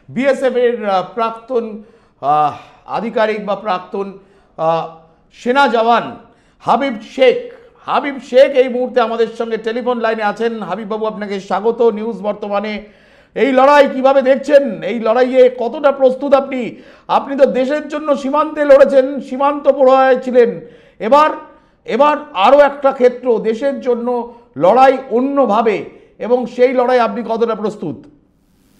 BSF এর প্রাক্তন আধিকারিক বা প্রাক্তন সেনা জওয়ান হাবিব শেখ এই মুহূর্তে আমাদের সঙ্গে টেলিফোন লাইনে আছেন। হাবিব বাবু, আপনাকে স্বাগত নিউজ বর্তমানে। এই লড়াই কিভাবে দেখছেন? এই লড়াইয়ে কতটা প্রস্তুত আপনি? আপনি তো দেশের জন্য সীমান্তে লড়েছেন, সীমান্ত প্রহরায় ছিলেন। এবার আরও একটা ক্ষেত্র, দেশের জন্য লড়াই অন্যভাবে, এবং সেই লড়াই আপনি কতটা প্রস্তুত?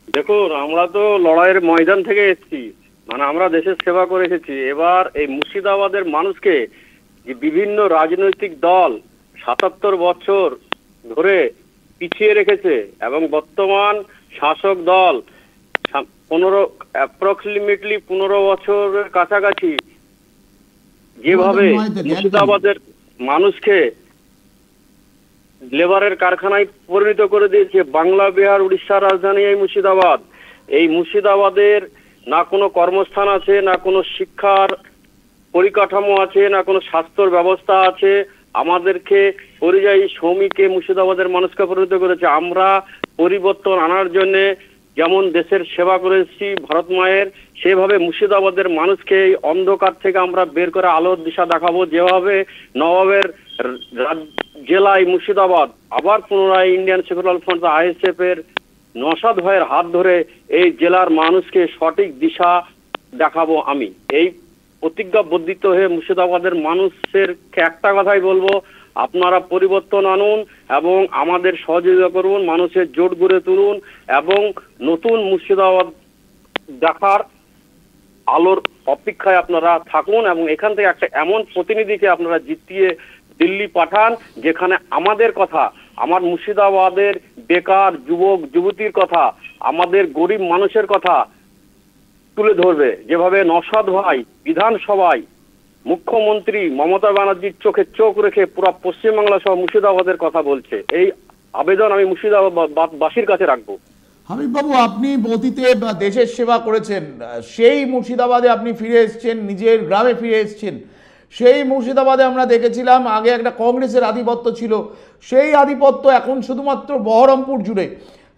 দেখুন, আমরা তো লড়াইয়ের ময়দান থেকে এসেছি, মানে আমরা দেশের সেবা করে এসেছি। এবার এই মুর্শিদাবাদের মানুষকে যে বিভিন্ন রাজনৈতিক দল ৭৭ বছর ধরে পিছিয়ে রেখেছে এবং বর্তমান শাসক দল 15 বছরের কাছাকাছি যেভাবে মুর্শিদাবাদের মানুষকে লেবারের কারখানায় পরিণত করে দিয়েছে, বাংলা, বিহার, উড়িষ্যার রাজধানী এই মুর্শিদাবাদ। এই মুর্শিদাবাদের না কোনো কর্মস্থান আছে, না কোনো শিক্ষার পরিকাঠামো আছে, না কোনো স্বাস্থ্যর ব্যবস্থা আছে। আমাদেরকে পরিযায়ী শ্রমিকে মুর্শিদাবাদের মানুষকে পরিণত করেছে। আমরা পরিবর্তন আনার জন্য যেমন দেশের সেবা করেছি ভারত মায়ের, সেভাবে মুর্শিদাবাদের মানুষকে এই অন্ধকার থেকে আমরা বের করে আলোর দিশা দেখাবো। যেভাবে নবাবের জেলায় মুর্শিদাবাদ আবার পুনরায় ইন্ডিয়ান সেকুলার ফ্রন্ট আইএসএফ এর নওশাদ ভাইয়ের হাত ধরে এই জেলার মানুষকে সঠিক দিশা দেখাবো। আমি এই প্রতিজ্ঞাবদ্ধিত হয়ে মুর্শিদাবাদের মানুষের একটা কথাই বলবো, আপনারা পরিবর্তন আনুন এবং আমাদের সহযোগিতা করুন, মানুষের জোট গড়ে তুলুন এবং নতুন মুর্শিদাবাদ দেখার আলোর অপেক্ষায় আপনারা থাকুন এবং এখান থেকে একটা এমন প্রতিনিধিকে আপনারা জিতিয়ে দিল্লি পাঠান যেখানে আমাদের কথা, আমার মুর্শিদাবাদের বেকার যুবক যুবতীর কথা, আমাদের গরিব মানুষের কথা তুলে ধরবে। যেভাবে নওশাদ ভাই বিধানসভায় মুখ্যমন্ত্রী মমতা ব্যানার্জির চোখে চোখ রেখে পুরো পশ্চিমবাংলা সহ মুর্শিদাবাদের কথা বলছে, এই আবেদন আমি মুর্শিদাবাদবাসীর কাছে রাখবো। হাবিব বাবু, আপনি অতীতে দেশের সেবা করেছেন, সেই মুর্শিদাবাদে আপনি ফিরে এসেছেন, নিজের গ্রামে ফিরে এসেছেন। সেই মুর্শিদাবাদে আমরা দেখেছিলাম আগে একটা কংগ্রেসের আধিপত্য ছিল, সেই আধিপত্য এখন শুধুমাত্র বহরমপুর জুড়ে,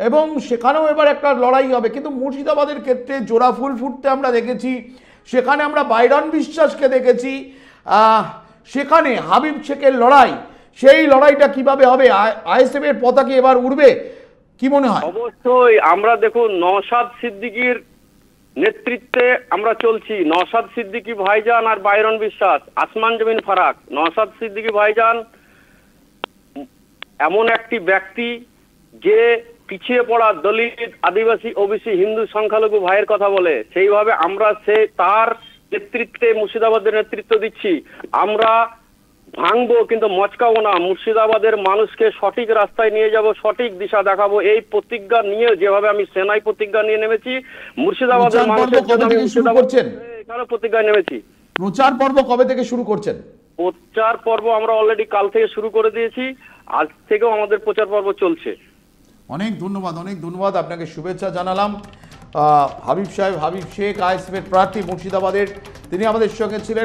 এবং সেখানেও এবার একটা লড়াই হবে। কিন্তু মুর্শিদাবাদের ক্ষেত্রে জোড়া ফুল ফুটতে আমরা দেখেছি, সেখানে আমরা বাইরন বিশ্বাসকে দেখেছি, সেখানে হাবিব শেখের লড়াই, সেই লড়াইটা কিভাবে হবে? আইএসএফ এর পতাকা এবার উড়বে কি মনে হয়? অবশ্যই। আমরা দেখুন, নওশাদ সিদ্দিকীর নেতৃত্বে আমরা চলছি। নওশাদ সিদ্দিকী ভাইজান আর বাইরন বিশ্বাস আসমান জমিন ফারাক। নওশাদ সিদ্দিকী ভাইজান এমন একটি ব্যক্তি যে পিছিয়ে পড়া দলিত, আদিবাসী, ওবিসি, হিন্দু সংখ্যালঘু ভাইয়ের কথা বলে, সেইভাবে আমরা তার নেতৃত্বে মুর্শিদাবাদের নেতৃত্ব দিচ্ছি। আমরা ভাঙবো কিন্তু মচকাবো না। মুর্শিদাবাদের মানুষকে সঠিক রাস্তায় নিয়ে যাব, সঠিক দিশা দেখাবো। এই প্রতিজ্ঞা নিয়ে যেভাবে আমি সেনাই প্রতিজ্ঞা নিয়ে নেমেছি, মুর্শিদাবাদের মানুষের জন্য আমি এখানে প্রতিজ্ঞায় নেমেছি। প্রচার পর্ব কবে থেকে শুরু করছেন? প্রচার পর্ব আমরা অলরেডি কাল থেকে শুরু করে দিয়েছি, আজ থেকেও আমাদের প্রচার পর্ব চলছে। অনেক ধন্যবাদ আপনাকে, শুভেচ্ছা জানালাম। হাবিব শেখ আইএসএফ এর প্রার্থী মুর্শিদাবাদের, তিনি আমাদের সঙ্গে ছিলেন।